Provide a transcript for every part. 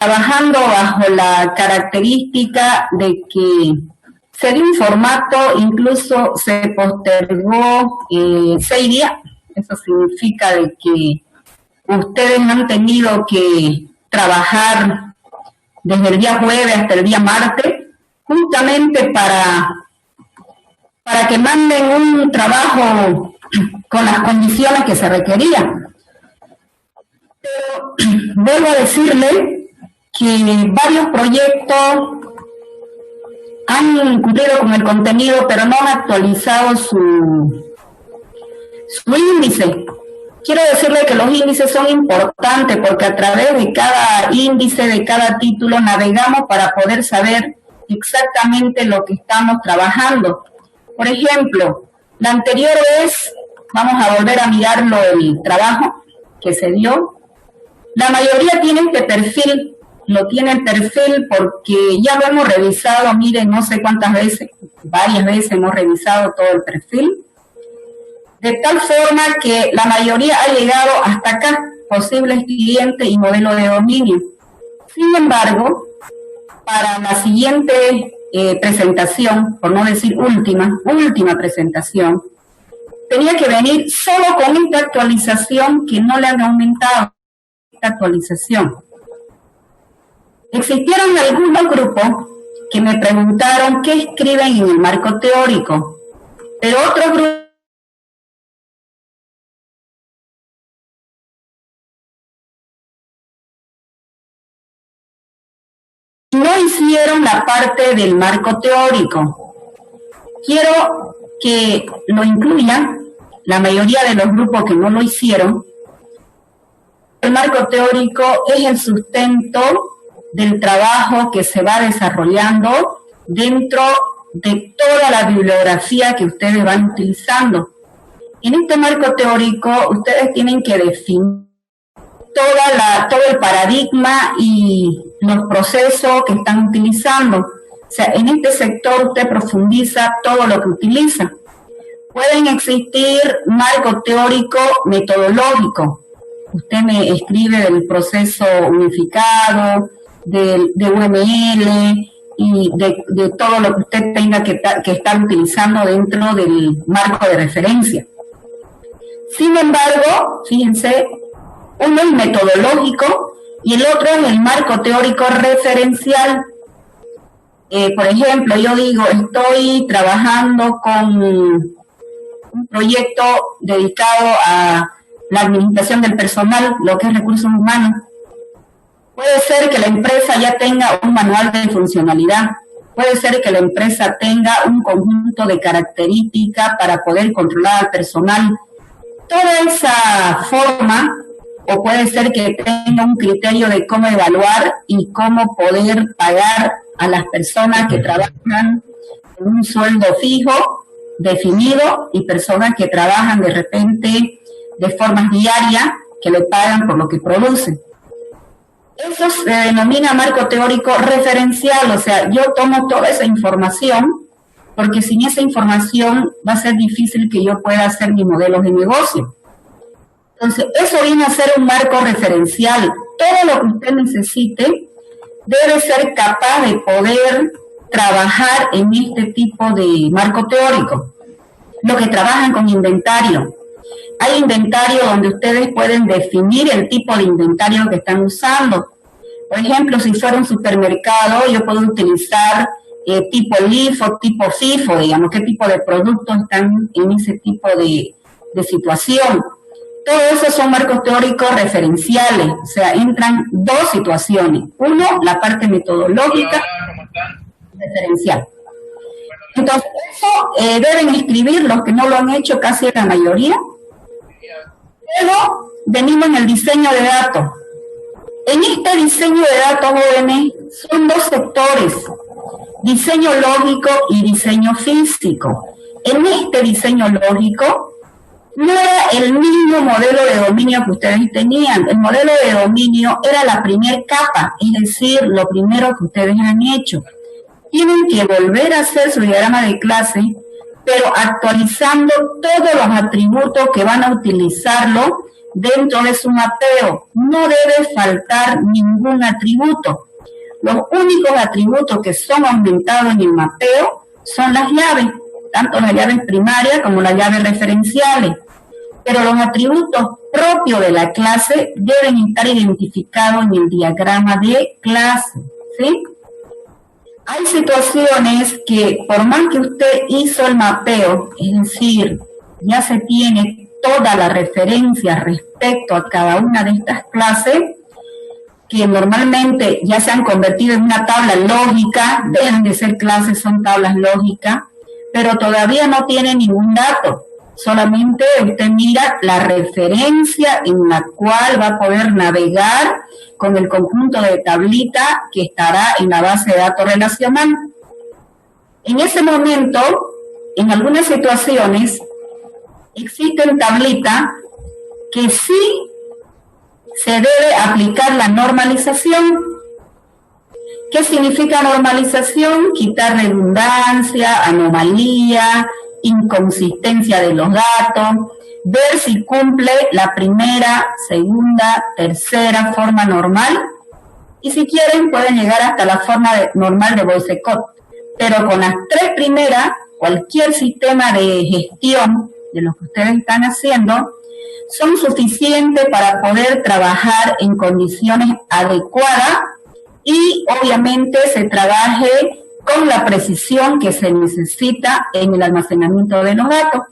trabajando bajo la característica de que se dio un formato, incluso se postergó 6 días. Eso significa de que ustedes han tenido que trabajar desde el día jueves hasta el día martes, justamente para que manden un trabajo con las condiciones que se requerían. Pero vuelvo a decirle que varios proyectos han cumplido con el contenido, pero no han actualizado su índice. Quiero decirle que los índices son importantes porque a través de cada índice, de cada título, navegamos para poder saber exactamente lo que estamos trabajando. Por ejemplo, la anterior vez, vamos a volver a mirarlo, el trabajo que se dio. La mayoría tiene este perfil, lo tiene el perfil porque ya lo hemos revisado, miren, no sé cuántas veces, varias veces hemos revisado todo el perfil, de tal forma que la mayoría ha llegado hasta acá, posibles clientes y modelo de dominio. Sin embargo, para la siguiente presentación, por no decir última presentación, tenía que venir solo con esta actualización que no le han aumentado, esta actualización. Existieron algunos grupos que me preguntaron qué escriben en el marco teórico, pero otros grupos no hicieron la parte del marco teórico. Quiero que lo incluyan, la mayoría de los grupos que no lo hicieron. El marco teórico es el sustento del trabajo que se va desarrollando dentro de toda la bibliografía que ustedes van utilizando. En este marco teórico, ustedes tienen que definir todo el paradigma y los procesos que están utilizando. O sea, en este sector usted profundiza todo lo que utiliza. Pueden existir marco teórico metodológico. Usted me escribe del proceso unificado, de UML y de todo lo que usted tenga que estar utilizando dentro del marco de referencia. Sin embargo, fíjense, uno es metodológico y el otro es el marco teórico referencial. Por ejemplo, yo digo, estoy trabajando con un proyecto dedicado a la administración del personal, lo que es recursos humanos. Puede ser que la empresa ya tenga un manual de funcionalidad, puede ser que la empresa tenga un conjunto de características para poder controlar al personal. Toda esa forma, o puede ser que tenga un criterio de cómo evaluar y cómo poder pagar a las personas que trabajan en un sueldo fijo, definido, y personas que trabajan de repente de forma diaria, que le pagan por lo que producen. Eso se denomina marco teórico referencial, o sea, yo tomo toda esa información, porque sin esa información va a ser difícil que yo pueda hacer mis modelos de negocio. Entonces, eso viene a ser un marco referencial. Todo lo que usted necesite debe ser capaz de poder trabajar en este tipo de marco teórico. Los que trabajan con inventario. Hay inventario donde ustedes pueden definir el tipo de inventario que están usando. Por ejemplo, si fuera un supermercado, yo puedo utilizar tipo LIFO, tipo FIFO, digamos, qué tipo de productos están en ese tipo de situación. Todo eso son marcos teóricos referenciales, o sea, entran dos situaciones. Uno, la parte metodológica, referencial. Entonces, eso deben escribir los que no lo han hecho, casi la mayoría. Luego, venimos en el diseño de datos. En este diseño de datos, jóvenes, son dos sectores, diseño lógico y diseño físico. En este diseño lógico, no era el mismo modelo de dominio que ustedes tenían. El modelo de dominio era la primera capa, es decir, lo primero que ustedes han hecho. Tienen que volver a hacer su diagrama de clase, pero actualizando todos los atributos que van a utilizarlo dentro de su mapeo. No debe faltar ningún atributo. Los únicos atributos que son aumentados en el mapeo son las llaves, tanto las llaves primarias como las llaves referenciales. Pero los atributos propios de la clase deben estar identificados en el diagrama de clase, ¿sí? Hay situaciones que por más que usted hizo el mapeo, es decir, ya se tiene toda la referencia respecto a cada una de estas clases, que normalmente ya se han convertido en una tabla lógica, dejan de ser clases, son tablas lógicas, pero todavía no tiene ningún dato. Solamente usted mira la referencia en la cual va a poder navegar con el conjunto de tablita que estará en la base de datos relacional. En ese momento, en algunas situaciones, existen tablitas que sí se debe aplicar la normalización. ¿Qué significa normalización? Quitar redundancia, anomalía, inconsistencia de los datos, ver si cumple la primera, segunda, tercera forma normal, y si quieren pueden llegar hasta la forma normal de Boyce-Codd. Pero con las tres primeras, cualquier sistema de gestión de lo que ustedes están haciendo son suficientes para poder trabajar en condiciones adecuadas y obviamente se trabaje con la precisión que se necesita en el almacenamiento de los datos.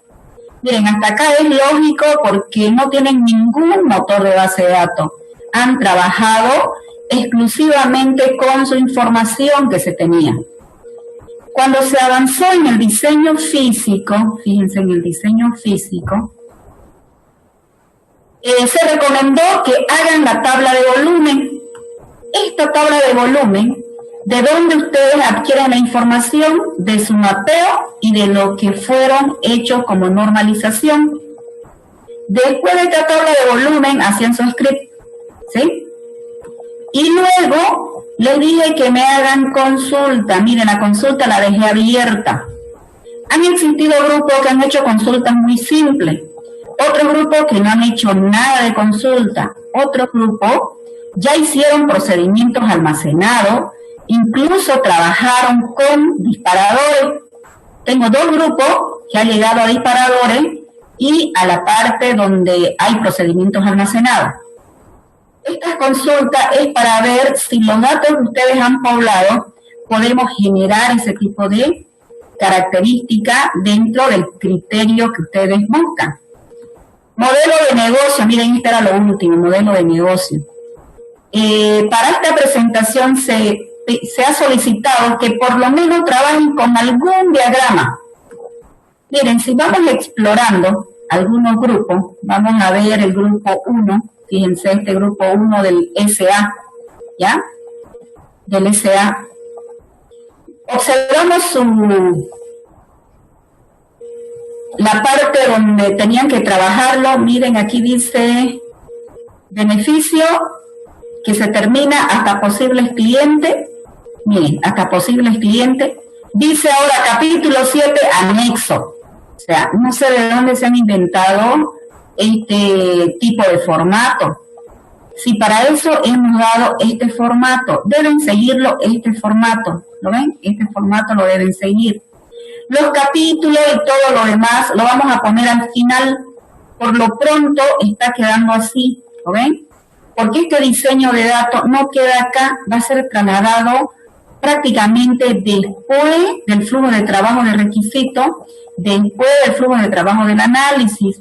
Miren, hasta acá es lógico porque no tienen ningún motor de base de datos. Han trabajado exclusivamente con su información que se tenía. Cuando se avanzó en el diseño físico, fíjense en el diseño físico, se recomendó que hagan la tabla de volumen. Esta tabla de volumen, de donde ustedes adquieren la información de su mapeo y de lo que fueron hechos como normalización. Después de esta tabla de volumen, hacían su script, ¿sí? Y luego les dije que me hagan consulta. Miren, la consulta la dejé abierta. Han existido grupos que han hecho consultas muy simples. Otro grupo que no han hecho nada de consulta. Otro grupo ya hicieron procedimientos almacenados, incluso trabajaron con disparadores. Tengo dos grupos que han llegado a disparadores y a la parte donde hay procedimientos almacenados. Esta consulta es para ver si los datos que ustedes han poblado podemos generar ese tipo de característica dentro del criterio que ustedes buscan. Modelo de negocio, miren, este era lo último, modelo de negocio. Para esta presentación se ha solicitado que por lo menos trabajen con algún diagrama. Miren, si vamos explorando algunos grupos, vamos a ver el grupo 1, fíjense este grupo 1 del SA, ¿ya? Del SA. Observamos la parte donde tenían que trabajarlo. Miren, aquí dice beneficio que se termina hasta posibles clientes. Miren, hasta posibles clientes. Dice ahora capítulo 7, anexo. O sea, no sé de dónde se han inventado este tipo de formato. Si para eso hemos dado este formato, deben seguirlo este formato. ¿Lo ven? Este formato lo deben seguir. Los capítulos y todo lo demás lo vamos a poner al final. Por lo pronto está quedando así. ¿Lo ven? Porque este diseño de datos no queda acá, va a ser trasladado prácticamente después del flujo de trabajo de requisitos, después del flujo de trabajo del análisis.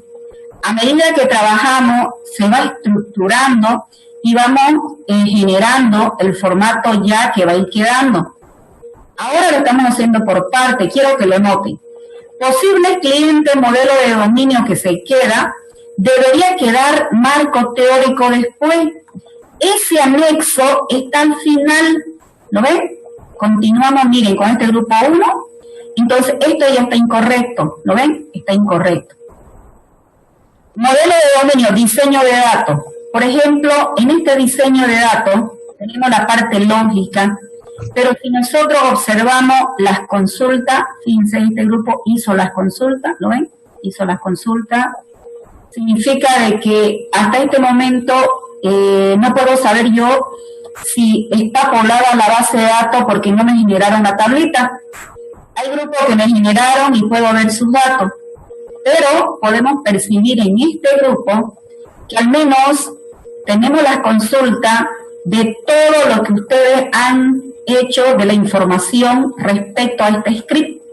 A medida que trabajamos, se va estructurando y vamos generando el formato ya que va a ir quedando. Ahora lo estamos haciendo por parte, quiero que lo noten. Posible cliente, modelo de dominio que se queda, debería quedar marco teórico después. Ese anexo está al final, ¿lo ven? Continuamos, miren, con este grupo 1. Entonces, esto ya está incorrecto, ¿lo ven? Está incorrecto. Modelo de dominio, diseño de datos. Por ejemplo, en este diseño de datos tenemos la parte lógica, pero si nosotros observamos las consultas, fíjense, este grupo hizo las consultas, ¿lo ven? Hizo las consultas, significa de que hasta este momento no puedo saber yo si está poblada la base de datos porque no me generaron la tablita. Hay grupos que me generaron y puedo ver sus datos, pero podemos percibir en este grupo que al menos tenemos las consultas de todo lo que ustedes han hecho de la información respecto a este script,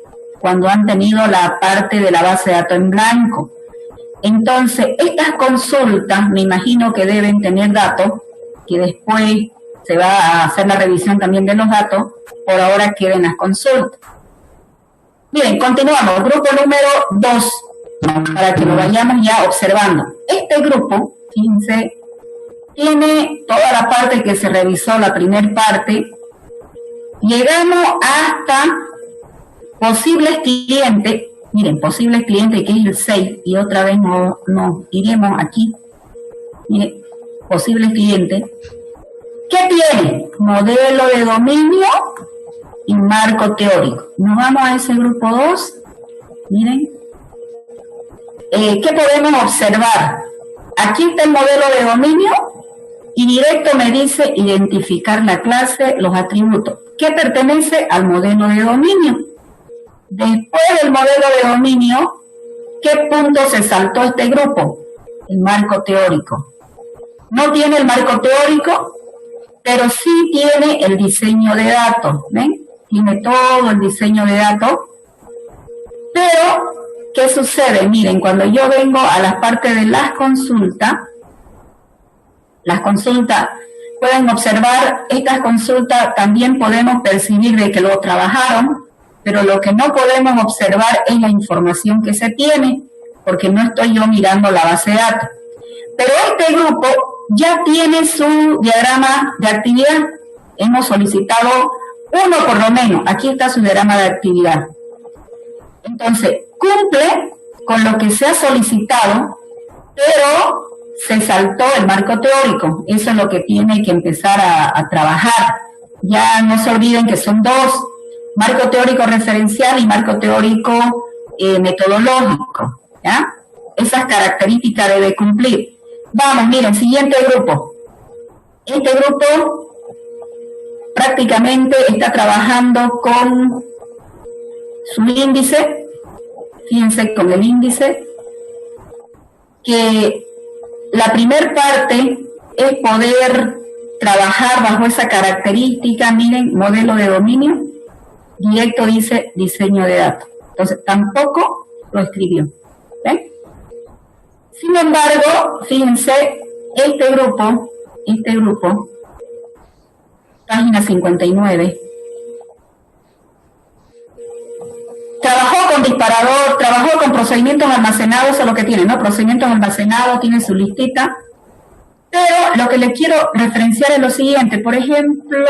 cuando han tenido la parte de la base de datos en blanco. Entonces, estas consultas me imagino que deben tener datos, que después se va a hacer la revisión también de los datos, por ahora queden las consultas. Bien, continuamos, grupo número 2, para que lo vayamos ya observando. Este grupo, fíjense, tiene toda la parte que se revisó, la primera parte. Llegamos hasta posibles clientes, miren, posibles clientes que es el 6, y otra vez nos iremos aquí. Miren, posibles clientes. ¿Qué tiene? Modelo de dominio y marco teórico. Nos vamos a ese grupo 2. Miren. ¿Qué podemos observar? Aquí está el modelo de dominio y directo me dice identificar la clase, los atributos. ¿Qué pertenece al modelo de dominio? Después del modelo de dominio, ¿qué punto se saltó este grupo? El marco teórico. No tiene el marco teórico, pero sí tiene el diseño de datos. ¿Ven? Tiene todo el diseño de datos. Pero, ¿qué sucede? Miren, cuando yo vengo a la parte de las consultas, pueden observar, estas consultas también podemos percibir de que lo trabajaron, pero lo que no podemos observar es la información que se tiene, porque no estoy yo mirando la base de datos. Pero este grupo ya tiene su diagrama de actividad. Hemos solicitado uno por lo menos. Aquí está su diagrama de actividad. Entonces, cumple con lo que se ha solicitado, pero se saltó el marco teórico. Eso es lo que tiene que empezar a trabajar. Ya no se olviden que son dos: marco teórico referencial y marco teórico metodológico. ¿Ya? Esas características debe cumplir. Vamos, miren, siguiente grupo. Este grupo prácticamente está trabajando con su índice. Fíjense con el índice, que la primera parte es poder trabajar bajo esa característica. Miren, modelo de dominio, directo dice diseño de datos. Entonces, tampoco lo escribió. ¿Ven? Sin embargo, fíjense, este grupo, página 59, trabajó con disparador, trabajó con procedimientos almacenados, eso es lo que tiene, ¿no? Procedimientos almacenados, tiene su listita. Pero lo que les quiero referenciar es lo siguiente. Por ejemplo,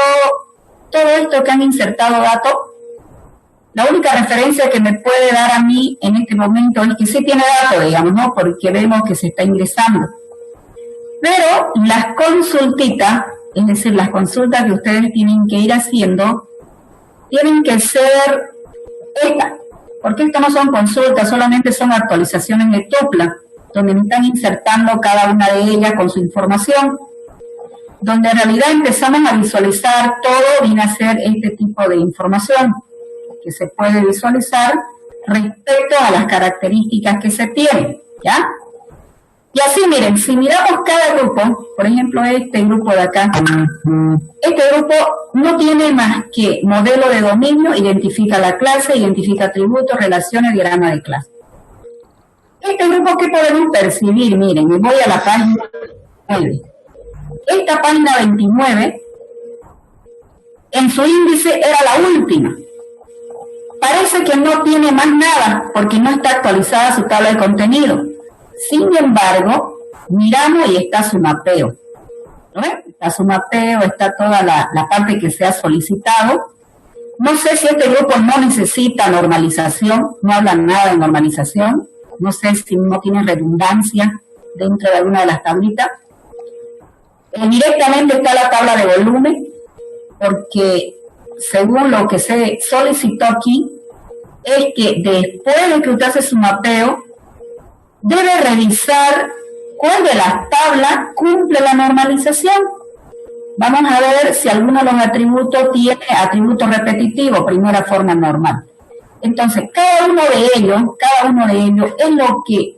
todo esto que han insertado datos, la única referencia que me puede dar a mí en este momento es que sí tiene datos, digamos, ¿no? Porque vemos que se está ingresando. Pero las consultitas, es decir, las consultas que ustedes tienen que ir haciendo, tienen que ser estas. Porque esto no son consultas, solamente son actualizaciones de tupla, donde me están insertando cada una de ellas con su información, donde en realidad empezamos a visualizar todo, viene a ser este tipo de información que se puede visualizar respecto a las características que se tienen, ¿ya? Y así, miren, si miramos cada grupo, por ejemplo, este grupo de acá, este grupo no tiene más que modelo de dominio, identifica la clase, identifica atributos, relaciones, diagrama de clase. Este grupo, ¿qué podemos percibir? Miren, me voy a la página 9. Esta página 29, en su índice era la última. Parece que no tiene más nada, porque no está actualizada su tabla de contenido. Sin embargo, miramos y está su mapeo. ¿No ven? Está su mapeo, está toda la parte que se ha solicitado. No sé si este grupo no necesita normalización, no hablan nada de normalización. No sé si no tiene redundancia dentro de alguna de las tablitas. Directamente está la tabla de volumen, porque según lo que se solicitó aquí, es que después de que usted hace su mapeo, debe revisar cuál de las tablas cumple la normalización. Vamos a ver si alguno de los atributos tiene atributos repetitivos, primera forma normal. Entonces, cada uno de ellos es lo que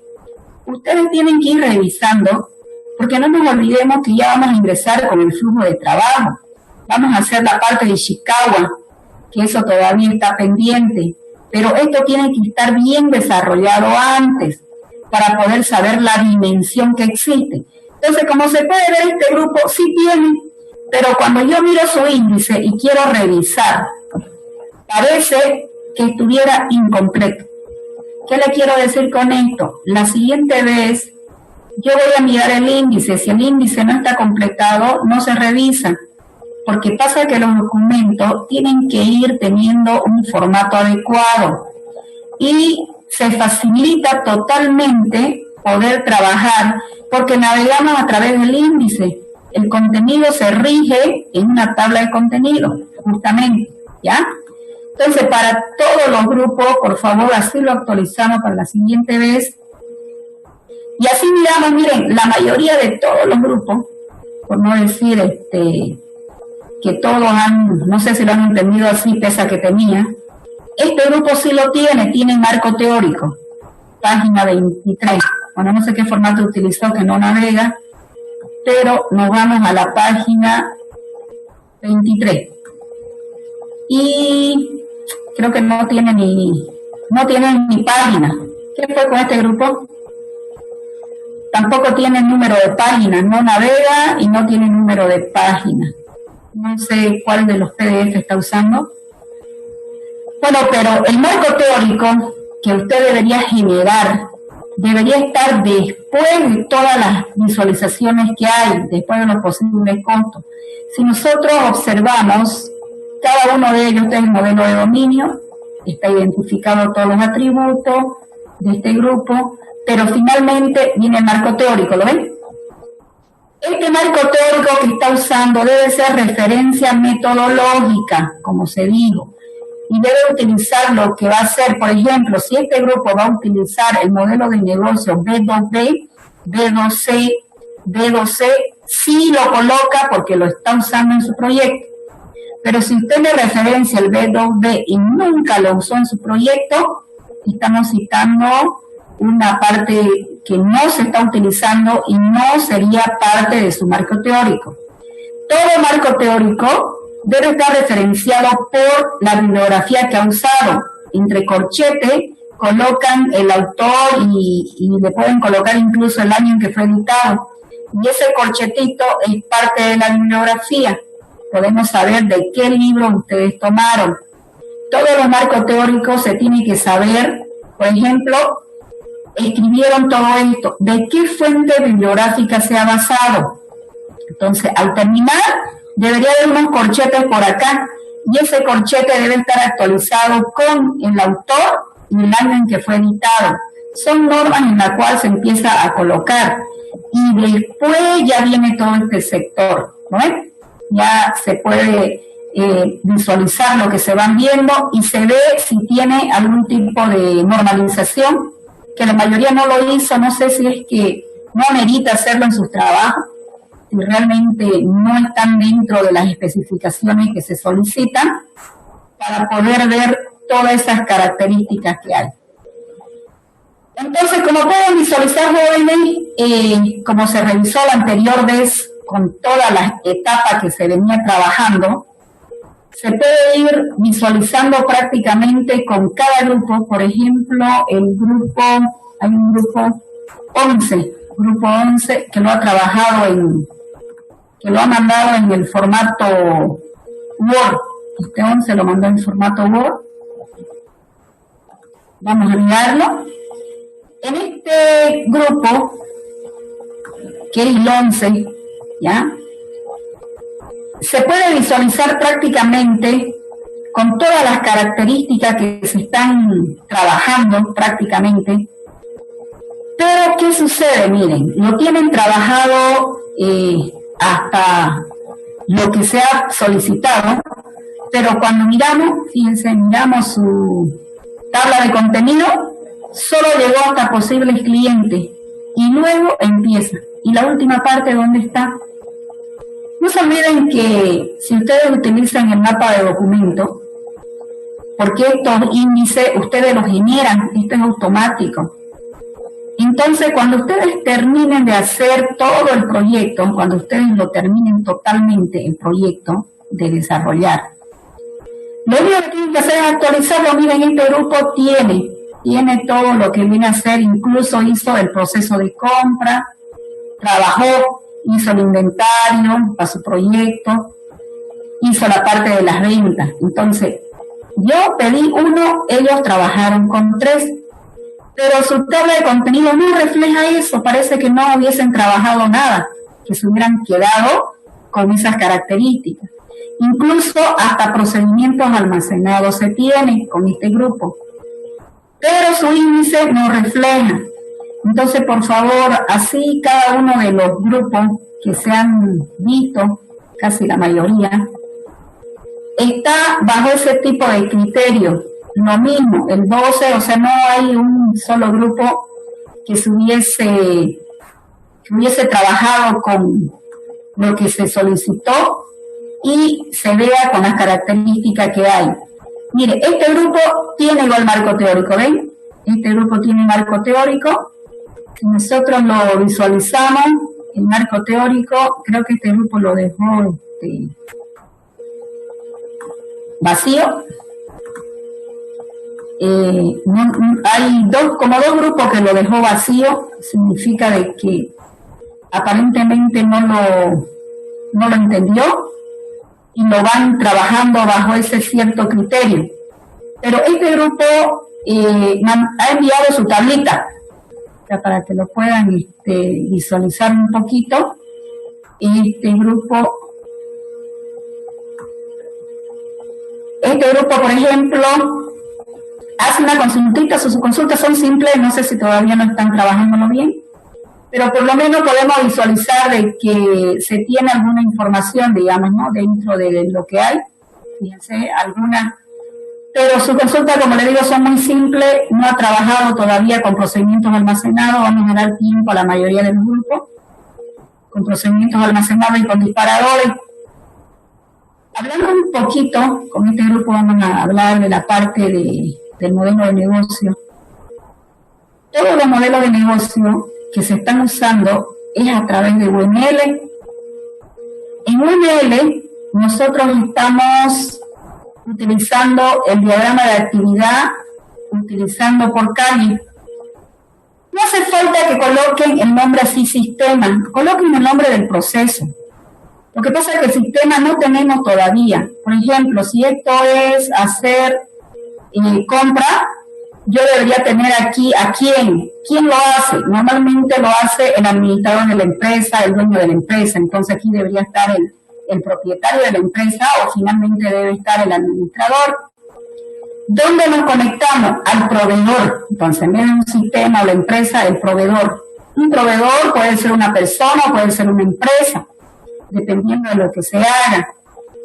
ustedes tienen que ir revisando, porque no nos olvidemos que ya vamos a ingresar con el flujo de trabajo. Vamos a hacer la parte de Ishikawa, que eso todavía está pendiente, pero esto tiene que estar bien desarrollado antes para poder saber la dimensión que existe. Entonces, como se puede ver, este grupo sí tiene, pero cuando yo miro su índice y quiero revisar, parece que estuviera incompleto. ¿Qué le quiero decir con esto? La siguiente vez yo voy a mirar el índice. Si el índice no está completado, no se revisa, porque pasa que los documentos tienen que ir teniendo un formato adecuado y se facilita totalmente poder trabajar porque navegamos a través del índice. El contenido se rige en una tabla de contenido, justamente, ¿ya? Entonces, para todos los grupos, por favor, así lo actualizamos para la siguiente vez. Y así miramos, miren, la mayoría de todos los grupos, por no decir que todos han, no sé si lo han entendido así, pese a que tenía, este grupo sí lo tiene marco teórico, página 23. Bueno, no sé qué formato utilizó, que no navega, pero nos vamos a la página 23. Y creo que no tiene ni página. ¿Qué fue con este grupo? Tampoco tiene número de página, no navega y no tiene número de página. No sé cuál de los PDF está usando. Bueno, pero el marco teórico que usted debería generar debería estar después de todas las visualizaciones que hay, después de los posibles costos. Si nosotros observamos, cada uno de ellos, este es el modelo de dominio, está identificado todos los atributos de este grupo, pero finalmente viene el marco teórico, ¿lo ven? Este marco teórico que está usando debe ser referencia metodológica, como se dijo, y debe utilizar lo que va a ser, por ejemplo, si este grupo va a utilizar el modelo de negocio B2B, B2C, B2C, sí lo coloca porque lo está usando en su proyecto. Pero si usted le referencia el B2B y nunca lo usó en su proyecto, estamos citando una parte que no se está utilizando y no sería parte de su marco teórico. Todo marco teórico debe estar referenciado por la bibliografía que ha usado. Entre corchete colocan el autor y le pueden colocar incluso el año en que fue editado. Y ese corchetito es parte de la bibliografía. Podemos saber de qué libro ustedes tomaron. Todos los marcos teóricos se tiene que saber, por ejemplo, escribieron todo esto, de qué fuente bibliográfica se ha basado. Entonces, al terminar, debería haber unos corchetes por acá, y ese corchete debe estar actualizado con el autor y el año en que fue editado. Son normas en las cuales se empieza a colocar, y después ya viene todo este sector, ¿no? Ya se puede visualizar lo que se van viendo y se ve si tiene algún tipo de normalización, que la mayoría no lo hizo, no sé si es que no amerita hacerlo en sus trabajos, si realmente no están dentro de las especificaciones que se solicitan, para poder ver todas esas características que hay. Entonces, como pueden visualizar, jóvenes, como se revisó la anterior vez, con todas las etapas que se venía trabajando, se puede ir visualizando prácticamente con cada grupo. Por ejemplo, hay un grupo 11 que lo ha trabajado que lo ha mandado en el formato Word. Este 11 lo mandó en formato Word. Vamos a mirarlo. En este grupo, que es el 11, ¿ya? Se puede visualizar prácticamente con todas las características que se están trabajando prácticamente. Pero, ¿qué sucede? Miren, lo tienen trabajado hasta lo que se ha solicitado, pero cuando miramos, fíjense, miramos su tabla de contenido, solo llegó hasta posibles clientes y luego empieza. Y la última parte, ¿dónde está? No se olviden que si ustedes utilizan el mapa de documento, porque estos índices ustedes los generan, esto es automático. Entonces, cuando ustedes terminen de hacer todo el proyecto, cuando ustedes lo terminen totalmente el proyecto de desarrollar, lo único que tienen que hacer es actualizarlo. Miren, este grupo tiene todo lo que viene a hacer, incluso hizo el proceso de compra, trabajó, hizo el inventario para su proyecto, hizo la parte de las ventas. Entonces, yo pedí uno, ellos trabajaron con 3, pero su tabla de contenido no refleja eso, parece que no hubiesen trabajado nada, que se hubieran quedado con esas características. Incluso hasta procedimientos almacenados se tienen con este grupo, pero su índice no refleja. Entonces, por favor, así cada uno de los grupos que se han visto, casi la mayoría, está bajo ese tipo de criterio. Lo mismo, el 12, o sea, no hay un solo grupo que hubiese trabajado con lo que se solicitó y se vea con las características que hay. Mire, este grupo tiene igual marco teórico, ¿ven? Este grupo tiene marco teórico. Si nosotros lo visualizamos, el marco teórico, creo que este grupo lo dejó vacío. Hay como dos grupos que lo dejó vacío, significa de que aparentemente no lo entendió y lo van trabajando bajo ese cierto criterio. Pero este grupo ha enviado su tablita, para que lo puedan visualizar un poquito. Este grupo, por ejemplo, hace una consultita, sus consultas son simples, no sé si todavía no están trabajándolo bien, pero por lo menos podemos visualizar de que se tiene alguna información, digamos, ¿no?, dentro de lo que hay, fíjense, alguna, pero su consulta, como le digo, son muy simples, no ha trabajado todavía con procedimientos almacenados, vamos a dar tiempo a la mayoría del grupo, con procedimientos almacenados y con disparadores. Hablando un poquito, con este grupo vamos a hablar de la parte del modelo de negocio. Todos los modelos de negocio que se están usando es a través de UML. En UML nosotros estamos utilizando el diagrama de actividad, utilizando por calle. No hace falta que coloquen el nombre así sistema, coloquen el nombre del proceso. Lo que pasa es que el sistema no tenemos todavía. Por ejemplo, si esto es hacer compra, yo debería tener aquí a quién lo hace. Normalmente lo hace el administrador de la empresa, el dueño de la empresa. Entonces aquí debería estar el propietario de la empresa o finalmente debe estar el administrador. ¿Dónde nos conectamos? Al proveedor. Entonces, en vez de un sistema o la empresa, el proveedor. Un proveedor puede ser una persona o puede ser una empresa, dependiendo de lo que se haga.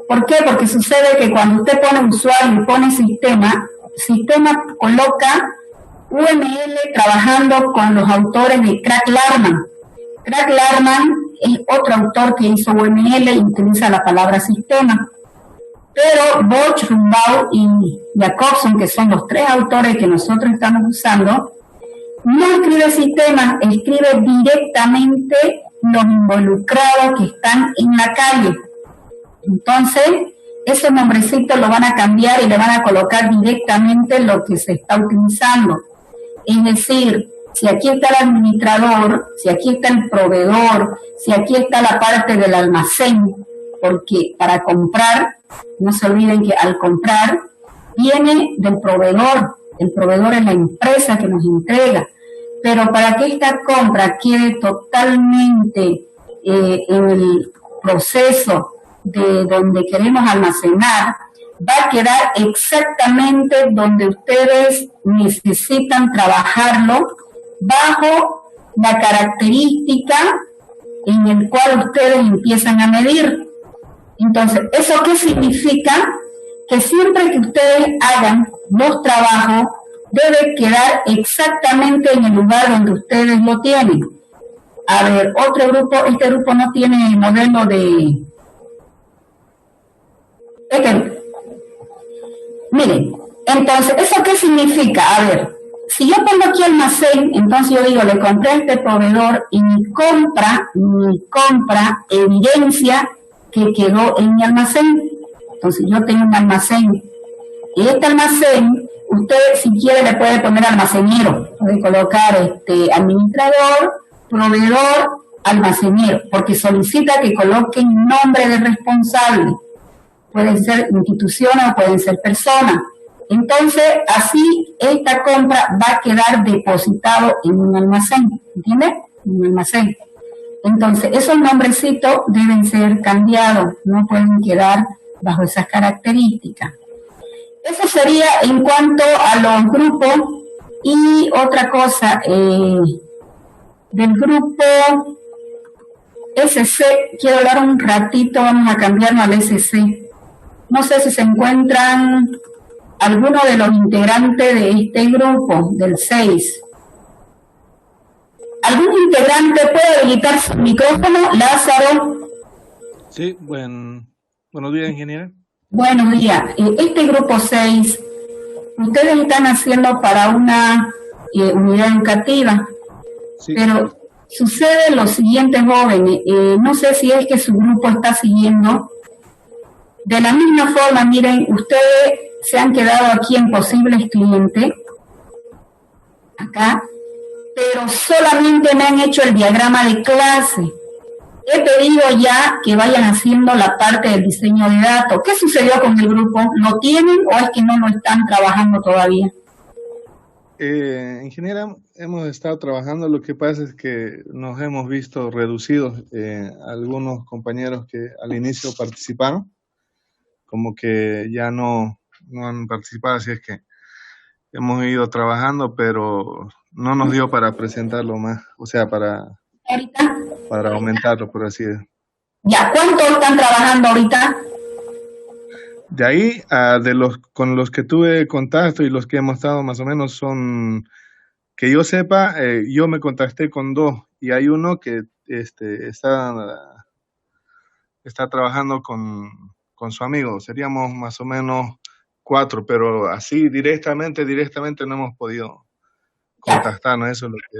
¿Por qué? Porque sucede que cuando usted pone usuario y pone sistema coloca UML trabajando con los autores de Craig Larman. Craig Larman es otro autor que hizo UML y utiliza la palabra sistema. Pero Bosch, Rumbaugh y Jacobson, que son los 3 autores que nosotros estamos usando, no escribe sistemas, escribe directamente los involucrados que están en la calle. Entonces, ese nombrecito lo van a cambiar y le van a colocar directamente lo que se está utilizando. Es decir, si aquí está el administrador, si aquí está el proveedor, si aquí está la parte del almacén, porque para comprar, no se olviden que al comprar viene del proveedor. El proveedor es la empresa que nos entrega. Pero para que esta compra quede totalmente en el proceso de donde queremos almacenar, va a quedar exactamente donde ustedes necesitan trabajarlo bajo la característica en el cual ustedes empiezan a medir. Entonces, ¿eso qué significa? Que siempre que ustedes hagan los trabajos, debe quedar exactamente en el lugar donde ustedes lo tienen. A ver, otro grupo, este grupo no tiene modelo de... Miren, entonces, ¿eso qué significa? A ver, si yo pongo aquí almacén, entonces yo digo, le compré a este proveedor y mi compra evidencia que quedó en mi almacén. Entonces yo tengo un almacén. Y este almacén, usted si quiere le puede poner almacenero, puede colocar administrador, proveedor, almacenero, porque solicita que coloquen nombre de responsable. Pueden ser instituciones o pueden ser personas. Entonces, así esta compra va a quedar depositado en un almacén, ¿entiendes? En un almacén. Entonces, esos nombrecitos deben ser cambiados, no pueden quedar bajo esas características. Eso sería en cuanto a los grupos. Y otra cosa, del grupo SC, quiero hablar un ratito, vamos a cambiarnos al SC. No sé si se encuentran algunos de los integrantes de este grupo, del 6. ¿Algún integrante puede habilitar su micrófono? Lázaro. Sí, buenos días, ingeniero. Buenos días. Este grupo 6, ustedes están haciendo para una unidad educativa, sí. Pero sucede lo siguiente, jóvenes, no sé si es que su grupo está siguiendo. De la misma forma, miren, ustedes se han quedado aquí en posibles clientes, acá, pero solamente me han hecho el diagrama de clase. He pedido ya que vayan haciendo la parte del diseño de datos. ¿Qué sucedió con el grupo? ¿Lo tienen o es que no lo están trabajando todavía? Ingeniera, hemos estado trabajando, lo que pasa es que nos hemos visto reducidos, algunos compañeros que al inicio participaron, como que ya no han participado, así es que hemos ido trabajando, pero no nos dio para presentarlo más, o sea, para aumentarlo, por así decirlo. ¿Ya cuánto están trabajando ahorita? De ahí, con los que tuve contacto y los que hemos estado más o menos son, que yo sepa, yo me contacté con 2 y hay uno que está trabajando con su amigo. Seríamos más o menos 4, pero así directamente no hemos podido contactarnos. Eso es lo que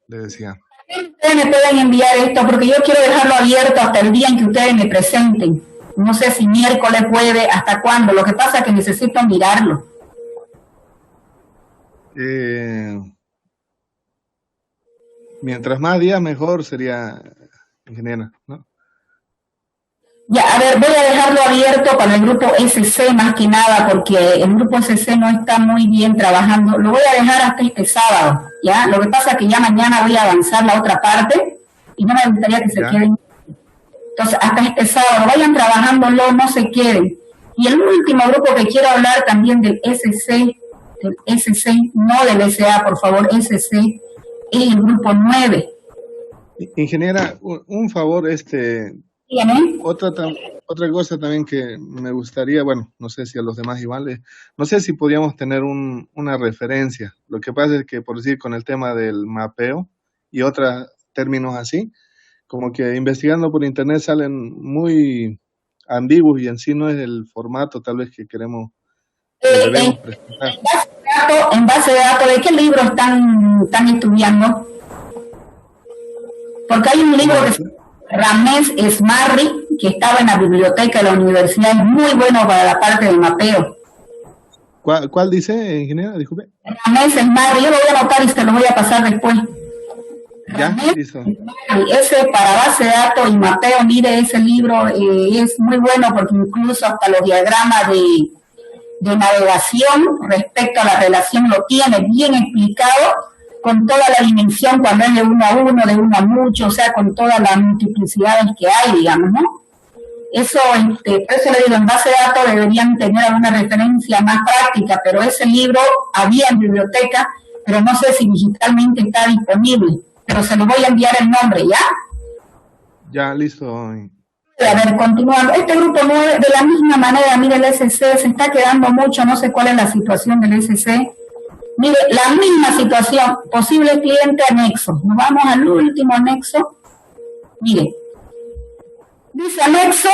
le decía. Ustedes me pueden enviar esto porque yo quiero dejarlo abierto hasta el día en que ustedes me presenten. No sé si miércoles, jueves, hasta cuándo. Lo que pasa es que necesito mirarlo. Mientras más días mejor sería, ingeniera, ¿no? Ya, a ver, voy a dejarlo abierto para el grupo SC más que nada, porque el grupo SC no está muy bien trabajando. Lo voy a dejar hasta este sábado, ¿ya? Lo que pasa es que ya mañana voy a avanzar la otra parte y no me gustaría que se queden. Entonces, hasta este sábado, vayan trabajándolo, no se queden. Y el último grupo que quiero hablar también del SC, no del SA, por favor, SC, es el grupo 9. Ingeniera, un favor, ¿Tiene? Otra cosa también que me gustaría, bueno, no sé si a los demás igual, no sé si podríamos tener una referencia. Lo que pasa es que, por decir, con el tema del mapeo y otros términos así, como que investigando por internet salen muy ambiguos y en sí no es el formato tal vez que queremos, debemos presentar. En base de datos, ¿de qué libro están estudiando? Porque hay un libro que Ramés Smarri, que estaba en la biblioteca de la universidad, es muy bueno para la parte del mapeo. ¿Cuál dice, ingeniera? Disculpe. Ramés Smarri, yo lo voy a anotar y se lo voy a pasar después. Ya, listo. Ese para base de datos y mapeo, mire, ese libro es muy bueno porque incluso hasta los diagramas de navegación respecto a la relación lo tiene bien explicado, con toda la dimensión cuando es de 1 a 1, de 1 a mucho, o sea, con todas las multiplicidades que hay, digamos, ¿no? Eso, por eso le digo, en base de datos deberían tener alguna referencia más práctica, pero ese libro había en biblioteca, pero no sé si digitalmente está disponible, pero se lo voy a enviar el nombre, ¿ya? Ya, listo. A ver, continuando. Este grupo 9, de la misma manera, mire, el SC se está quedando mucho, no sé cuál es la situación del SC. Mire, la misma situación, posible cliente anexo. Nos vamos al último anexo. Mire, dice anexo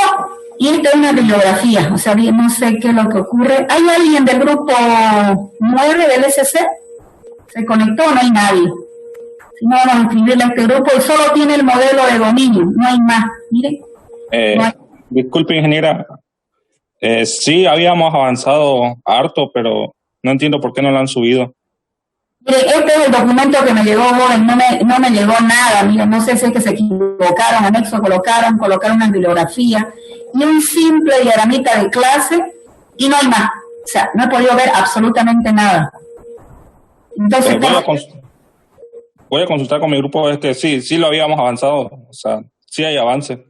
y esta es una bibliografía, o sea, no sé qué es lo que ocurre. ¿Hay alguien del grupo 9 del SC? ¿Se conectó o no hay nadie? Si no, vamos a inscribirle a este grupo y solo tiene el modelo de dominio, no hay más. Mire. No hay. Disculpe, ingeniera. Sí, habíamos avanzado harto, pero no entiendo por qué no lo han subido. Mire, este es el documento que me llegó hoy, no me llegó nada. Mire, no sé si es que se equivocaron, anexo colocaron una bibliografía y un simple diagramita de clase y no hay más. O sea, no he podido ver absolutamente nada. Entonces, voy a consultar con mi grupo, es que sí lo habíamos avanzado, o sea, sí hay avance.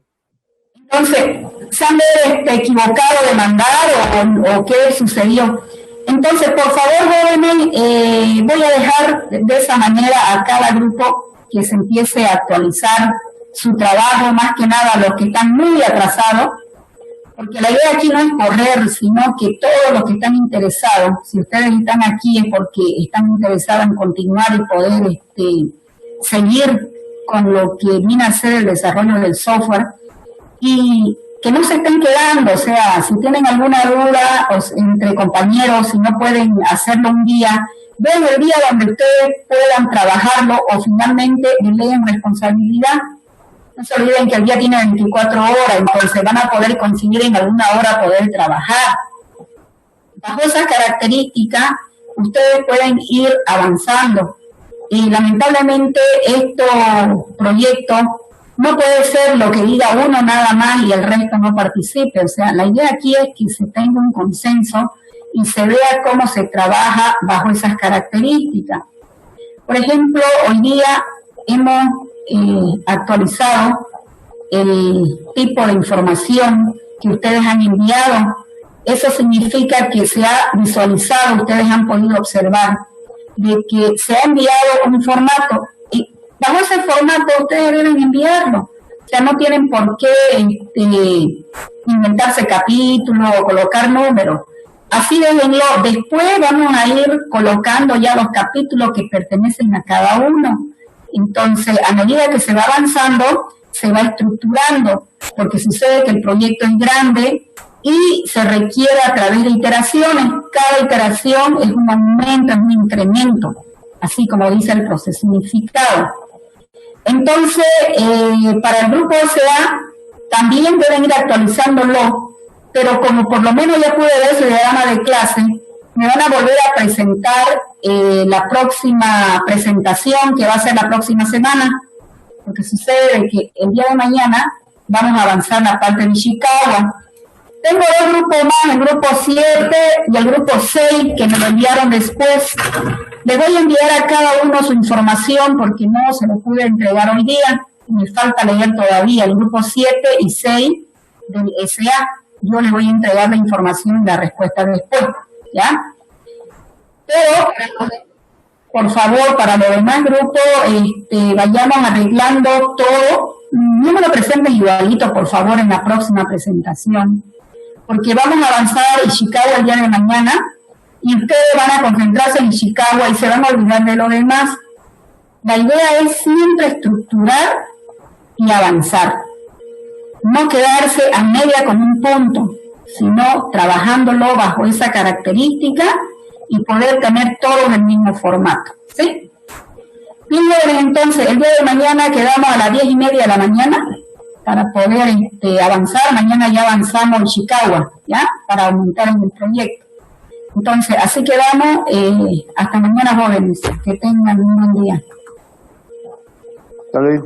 Entonces, ¿se han equivocado de mandar o qué sucedió? Entonces, por favor, jóvenes, voy a dejar de esa manera a cada grupo que se empiece a actualizar su trabajo, más que nada los que están muy atrasados, porque la idea aquí no es correr, sino que todos los que están interesados, si ustedes están aquí es porque están interesados en continuar y poder seguir con lo que viene a ser el desarrollo del software, y que no se estén quedando, o sea, si tienen alguna duda entre compañeros, si no pueden hacerlo un día, ven el día donde ustedes puedan trabajarlo o finalmente deleguen responsabilidad. No se olviden que el día tiene 24 horas, entonces van a poder conseguir en alguna hora poder trabajar. Bajo esas características, ustedes pueden ir avanzando. Y lamentablemente estos proyectos no puede ser lo que diga uno nada más y el resto no participe. O sea, la idea aquí es que se tenga un consenso y se vea cómo se trabaja bajo esas características. Por ejemplo, hoy día hemos actualizado el tipo de información que ustedes han enviado. Eso significa que se ha visualizado, ustedes han podido observar, de que se ha enviado un formato y bajo ese formato ustedes deben enviarlo. O sea, no tienen por qué inventarse capítulos o colocar números. Así déjenlo. Después vamos a ir colocando ya los capítulos que pertenecen a cada uno. Entonces, a medida que se va avanzando, se va estructurando, porque sucede que el proyecto es grande y se requiere a través de iteraciones. Cada iteración es un aumento, es un incremento, así como dice el proceso unificado. Entonces, para el grupo SA también deben ir actualizándolo, pero como por lo menos ya pude ver su diagrama de clase, me van a volver a presentar la próxima presentación, que va a ser la próxima semana, porque sucede que el día de mañana vamos a avanzar en la parte de Ishikawa. Tengo dos grupos más, el grupo 7 y el grupo 6, que me lo enviaron después. Les voy a enviar a cada uno su información porque no se lo pude entregar hoy día. Me falta leer todavía el grupo 7 y 6 del SA. Yo les voy a entregar la información y la respuesta después, ¿ya? Pero, por favor, para los demás grupos, vayamos arreglando todo. No me lo presenten igualito, por favor, en la próxima presentación, porque vamos a avanzar en Ishikawa el día de mañana y ustedes van a concentrarse en Ishikawa y se van a olvidar de lo demás. La idea es siempre estructurar y avanzar. No quedarse a media con un punto, sino trabajándolo bajo esa característica y poder tener todos el mismo formato, ¿sí? Bien, entonces, el día de mañana quedamos a las 10:30 de la mañana para poder avanzar. Mañana ya avanzamos en Ishikawa, ¿ya? Para aumentar en el proyecto. Entonces, así quedamos. Hasta mañana, jóvenes. Que tengan un buen día. Tal vez